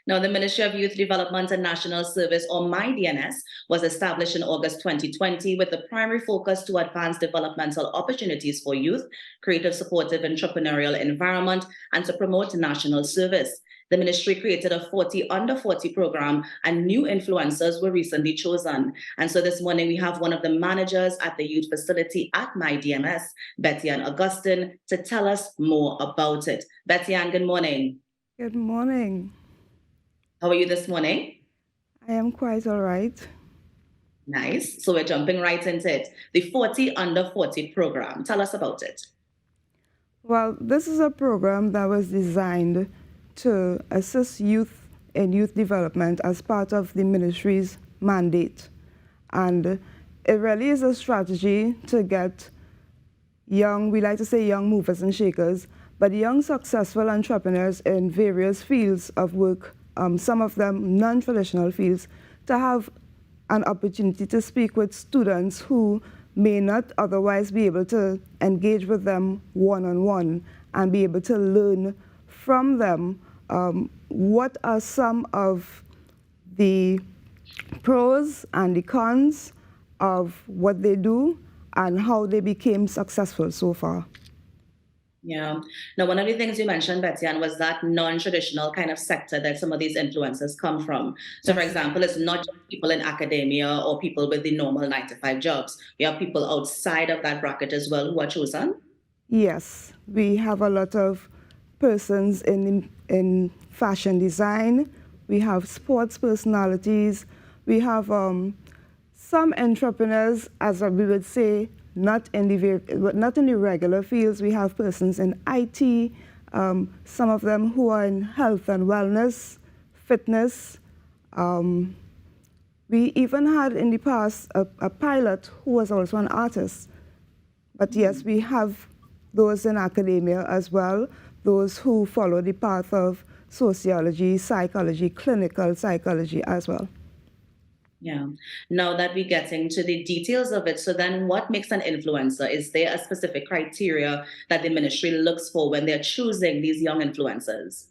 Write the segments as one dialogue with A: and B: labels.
A: Now, the Ministry of Youth Development and National Service, or MYDNS, was established in August 2020 with the primary focus to advance developmental opportunities for youth, create a supportive entrepreneurial environment, and to promote national service. The ministry created a 40 under 40 program, and new influencers were recently chosen. And so this morning we have one of the managers at the youth facility at MyDNS, Betty Ann Augustine, to tell us more about it. Betty Ann, good morning.
B: Good morning.
A: How are you this morning?
B: I am quite all right.
A: Nice. So we're jumping right into it. The 40 under 40 program. Tell us about it.
B: Well, this is a program that was designed to assist youth in youth development as part of the ministry's mandate. And it really is a strategy to get young, we like to say young movers and shakers, but young successful entrepreneurs in various fields of work, some of them non-traditional fields, to have an opportunity to speak with students who may not otherwise be able to engage with them one-on-one and be able to learn from them what are some of the pros and the cons of what they do and how they became successful so far.
A: Yeah. Now, one of the things you mentioned, Betty Ann, was that non-traditional kind of sector that some of these influencers come from. So, for
B: Yes.
A: example, it's not just people in academia or people with the normal 9 to 5 jobs. We have people outside of that bracket as well who are chosen.
B: Yes, we have a lot of persons in fashion design. We have sports personalities. We have some entrepreneurs, as we would say, not in the regular fields. We have persons in IT, some of them who are in health and wellness, fitness. We even had in the past a pilot who was also an artist. But yes, we have those in academia as well, those who follow the path of sociology, psychology, clinical psychology as well.
A: Yeah. Now that we're getting to the details of it, so then what makes an influencer? Is there a specific criteria that the ministry looks for when they're choosing these young influencers?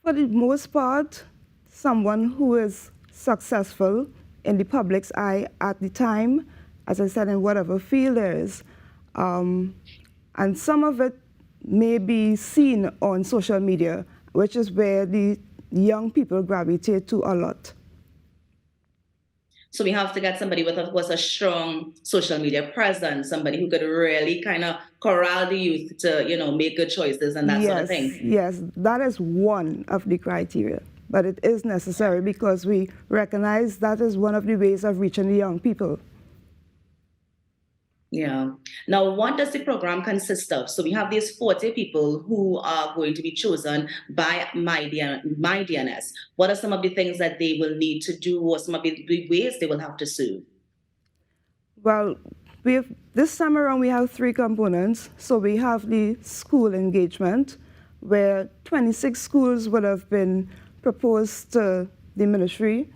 B: For the most part, someone who is successful in the public's eye at the time, as I said, in whatever field there is. And some of it may be seen on social media, which is where the young people gravitate to a lot.
A: So we have to get somebody with, of course, a strong social media presence, somebody who could really kind of corral the youth to, make good choices and that sort of thing.
B: Yes, that is one of the criteria. But it is necessary because we recognize that is one of the ways of reaching the young people.
A: Yeah. Now, what does the program consist of? So we have these 40 people who are going to be chosen by MyDNS. What are some of the things that they will need to do, or some of the ways they will have to serve?
B: Well, this time around we have 3 components. So we have the school engagement, where 26 schools would have been proposed to the ministry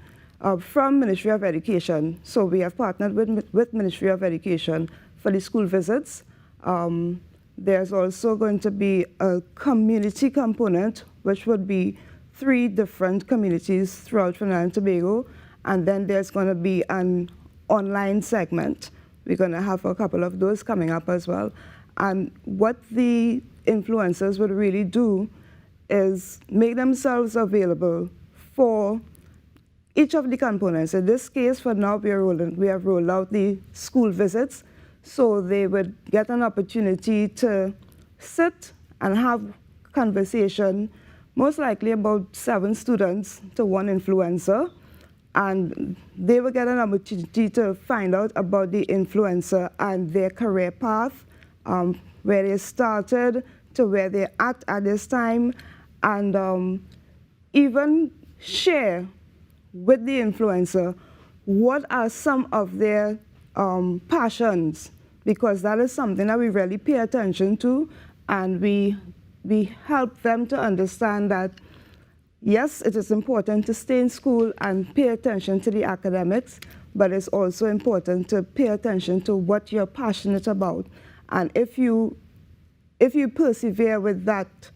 B: from Ministry of Education. So we have partnered with Ministry of Education for the school visits. There's also going to be a community component, which would be 3 different communities throughout Trinidad and Tobago. And then there's going to be an online segment. We're going to have a couple of those coming up as well. And what the influencers would really do is make themselves available for each of the components. In this case, for now, we have rolled out the school visits, so they would get an opportunity to sit and have conversation, most likely about 7 students to 1 influencer, and they will get an opportunity to find out about the influencer and their career path, where they started to where they're at this time, and even share with the influencer what are some of their passions, because that is something that we really pay attention to, and we help them to understand that yes, it is important to stay in school and pay attention to the academics, but it's also important to pay attention to what you're passionate about. And if you persevere with that,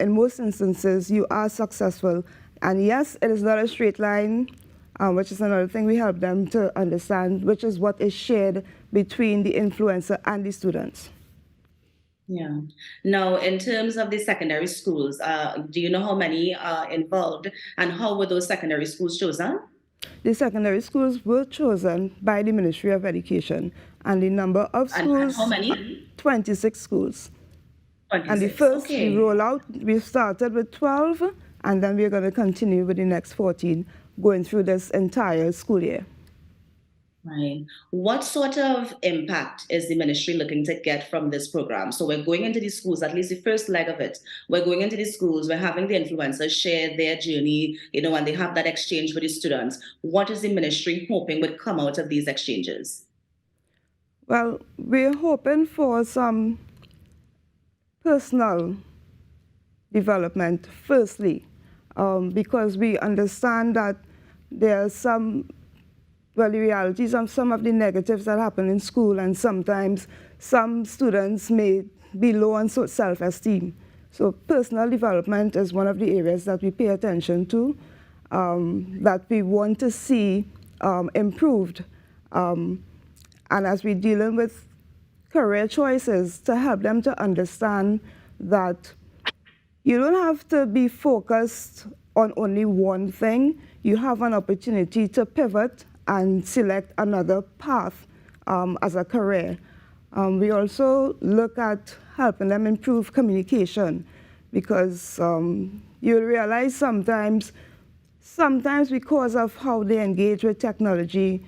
B: in most instances, you are successful And yes, it is not a straight line, which is another thing we help them to understand, which is what is shared between the influencer and the students.
A: Yeah. Now, in terms of the secondary schools, do you know how many are involved and how were those secondary schools chosen?
B: The secondary schools were chosen by the Ministry of Education, and the number of
A: And
B: schools,
A: how many?
B: 26 schools.
A: 26.
B: And the first,
A: Okay.
B: the rollout, we started with 12, and then we're going to continue with the next 14, going through this entire school year.
A: Right. What sort of impact is the ministry looking to get from this program? So we're going into the schools, at least the first leg of it. We're going into the schools, we're having the influencers share their journey, and they have that exchange with the students. What is the ministry hoping would come out of these exchanges?
B: Well, we're hoping for some personal development, firstly, because we understand that there are the realities of some of the negatives that happen in school, and sometimes some students may be low on self-esteem. So personal development is one of the areas that we pay attention to, that we want to see improved. And as we're dealing with career choices, to help them to understand that you don't have to be focused on only one thing. You have an opportunity to pivot and select another path as a career. We also look at helping them improve communication, because you'll realize sometimes because of how they engage with technology,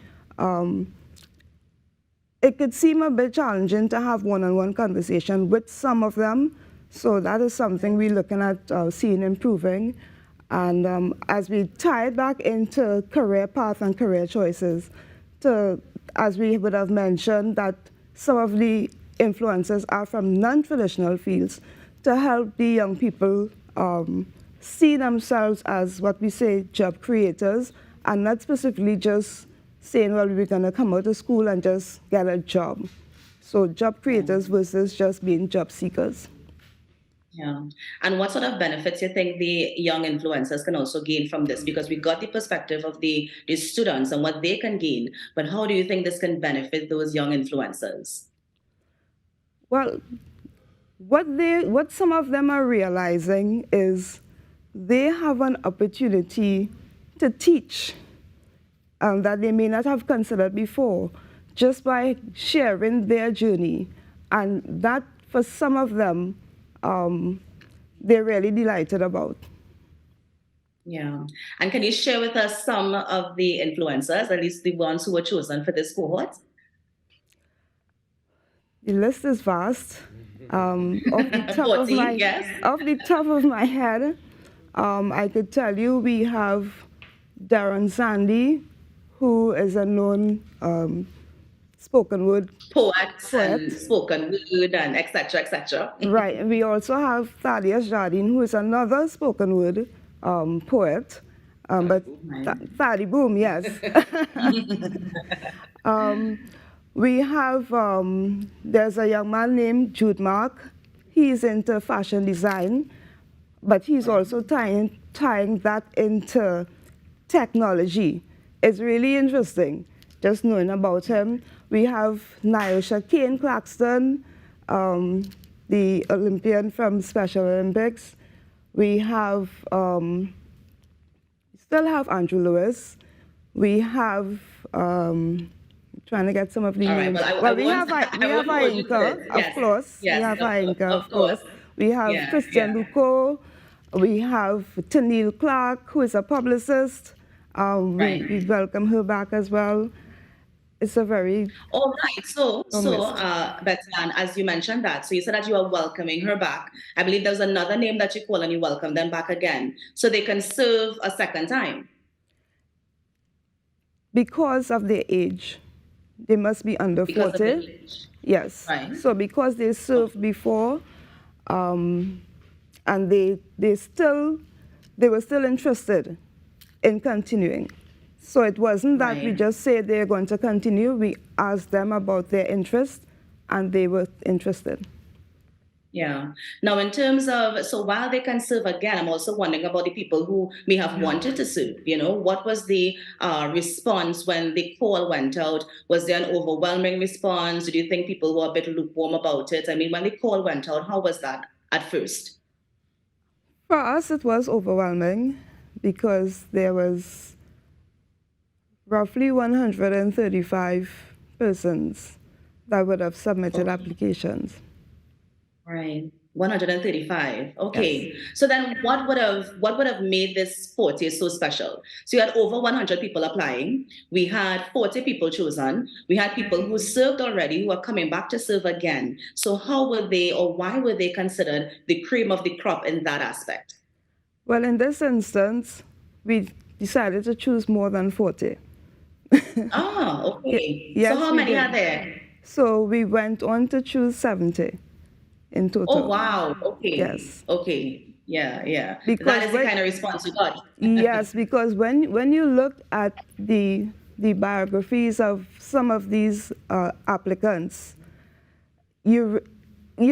B: it could seem a bit challenging to have one-on-one conversation with some of them. So that is something we're looking at seeing improving. And as we tie it back into career path and career choices, as we would have mentioned, that some of the influencers are from non-traditional fields, to help the young people see themselves as what we say job creators, and not specifically just saying, well, we're going to come out of school and just get a job. So job creators versus just being job seekers.
A: Yeah. And what sort of benefits you think the young influencers can also gain from this? Because we got the perspective of the students and what they can gain, but how do you think this can benefit those young influencers?
B: Well, what some of them are realizing is they have an opportunity to teach that they may not have considered before, just by sharing their journey. And that, for some of them, they're really delighted about.
A: Yeah. And can you share with us some of the influencers, at least the ones who were chosen for this cohort?
B: The list is vast. Off the top
A: 40, yes.
B: Off the top of my head, I could tell you we have Darren Sandy, who is a known spoken word
A: poet and spoken word and etc. etc.
B: Right. And we also have Thaddeus Jardine, who is another spoken word poet. But Thaddy Boom, yes. We have, there's a young man named Jude Mark. He's into fashion design, but he's also tying that into technology. It's really interesting just knowing about him. We have Nyosha Kane Claxton, the Olympian from Special Olympics. We have, still have Andrew Lewis. We have, trying to get some of the names. We have Ainka, of course. We have Ainka, of course. We have Christian Luco. We have Tanil Clark, who is a publicist. We welcome her back as well. It's a very...
A: All right. So Bethlehem, as you mentioned that, so you said that you are welcoming her back. I believe there's another name that you call and you welcome them back again, so they can serve a second time. Because
B: of their age. They must be under 40. Yes. Right. So because they served before, and they were still interested in continuing. So it wasn't that we just said they're going to continue. We asked them about their interest, and they were interested.
A: Yeah. Now, in terms of, so while they can serve again, I'm also wondering about the people who may have wanted to serve. What was the response when the call went out? Was there an overwhelming response? Do you think people were a bit lukewarm about it? I mean, when the call went out, how was that at first?
B: For us, it was overwhelming because there was roughly 135 persons that would have submitted applications.
A: Right. 135. Okay.
B: Yes.
A: So then what would have made this 40 so special? So you had over 100 people applying. We had 40 people chosen. We had people who served already who are coming back to serve again. So how were they, or why were they considered the cream of the crop in that aspect?
B: Well, in this instance, we decided to choose more than 40.
A: Ah, okay.
B: Yes,
A: So how
B: we
A: many
B: did.
A: are there?
B: So we went on to choose 70 in total.
A: Oh, wow. Okay.
B: Yes.
A: Okay. Yeah, yeah.
B: Because
A: That is the kind of response you got.
B: Yes, because when you look at the biographies of some of these applicants, you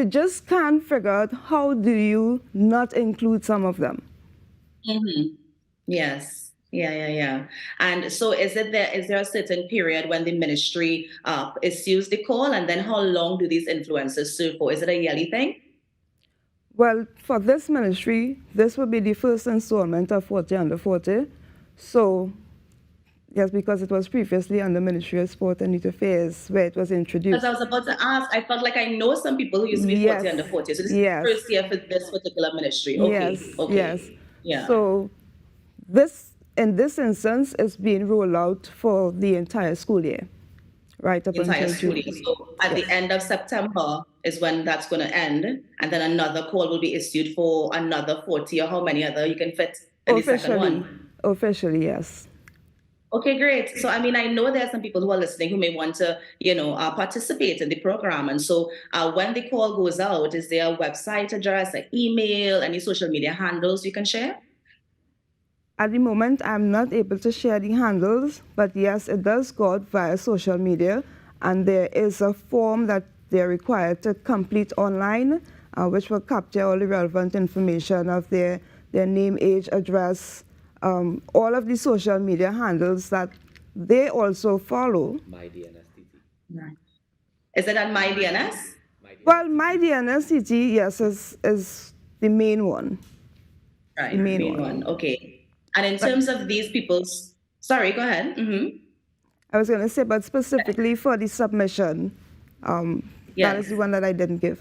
B: just can't figure out how do you not include some of them.
A: Mm-hmm. Yes. Yeah, yeah, yeah. And so is there a certain period when the ministry issues the call, and then how long do these influencers serve for? Is it a yearly thing?
B: Well, for this ministry, this will be the first installment of 40 under 40. So, yes, because it was previously under Ministry of Sport and Youth Affairs where it was
A: Because
B: introduced.
A: I was about to ask, I felt like I know some people who used to be 40
B: Yes.
A: under 40. So this is
B: Yes.
A: the first year for this particular ministry. Okay.
B: Yes,
A: Okay.
B: yes.
A: Yeah.
B: So in this instance, it's being rolled out for the entire school year, right up
A: Entire
B: until
A: school
B: June.
A: year. So at the end of September is when that's going to end, and then another call will be issued for another 40, or how many other you can fit in the second one.
B: Officially, yes.
A: Okay, great. So, I mean, I know there are some people who are listening who may want to, participate in the program. And so when the call goes out, is there a website address, an email, any social media handles you can share?
B: At the moment, I'm not able to share the handles, but yes, it does go out via social media, and there is a form that they're required to complete online, which will capture all the relevant information of their name, age, address, all of the social media handles that they also follow.
C: MYDNS TT.
A: Right. Is it on MyDNS?
B: Well, MyDNS TT, yes, is the main one.
A: Right,
B: The main one.
A: Okay. And in terms of these people's, sorry, go ahead. Mm-hmm.
B: I was going to say, but specifically for the submission, that
A: Yes.
B: is the one that I didn't give.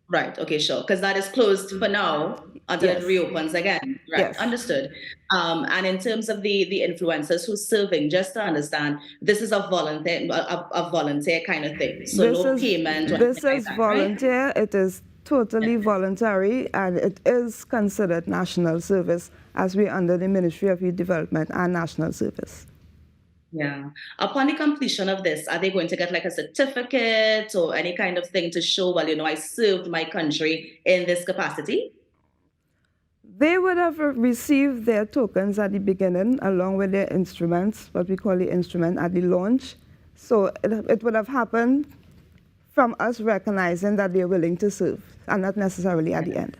A: Right. Okay, sure. Because that is closed for now until
B: Yes.
A: it reopens again. Right.
B: Yes.
A: Understood. And in terms of the influencers who's serving, just to understand, this is a volunteer kind of thing. So no payment. Or
B: This
A: anything
B: is
A: like that, right?
B: volunteer. It is totally voluntary, and it is considered national service as we're under the Ministry of Youth Development and National Service.
A: Yeah. Upon the completion of this, are they going to get like a certificate or any kind of thing to show, well, I served my country in this capacity?
B: They would have received their tokens at the beginning, along with their instruments, what we call the instrument at the launch. So it would have happened from us recognizing that they're willing to serve, and not necessarily at the end.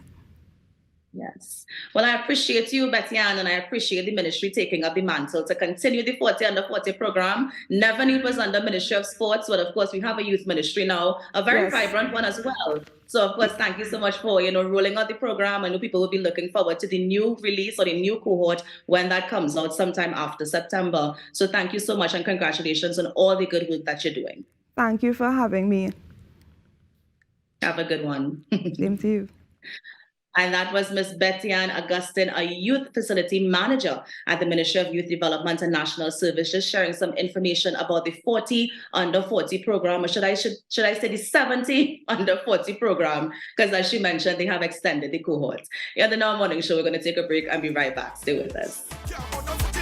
A: Yes. Well, I appreciate you, Betty Ann, and I appreciate the ministry taking up the mantle to continue the 40 under 40 program. Never knew it was under Ministry of Sports, but of course we have a youth ministry now, a very vibrant one as well. So of course, thank you so much for, rolling out the program. I know people will be looking forward to the new release or the new cohort when that comes out sometime after September. So thank you so much and congratulations on all the good work that you're doing.
B: Thank you for having me.
A: Have a good one.
B: Same to you.
A: And that was Ms. Betty Ann Augustine, a youth facility manager at the Ministry of Youth Development and National Service, just sharing some information about the 40 under 40 program, or should I say the 70 under 40 program, because as she mentioned, they have extended the cohort. Here at the Now Morning Show, we're going to take a break and be right back. Stay with us.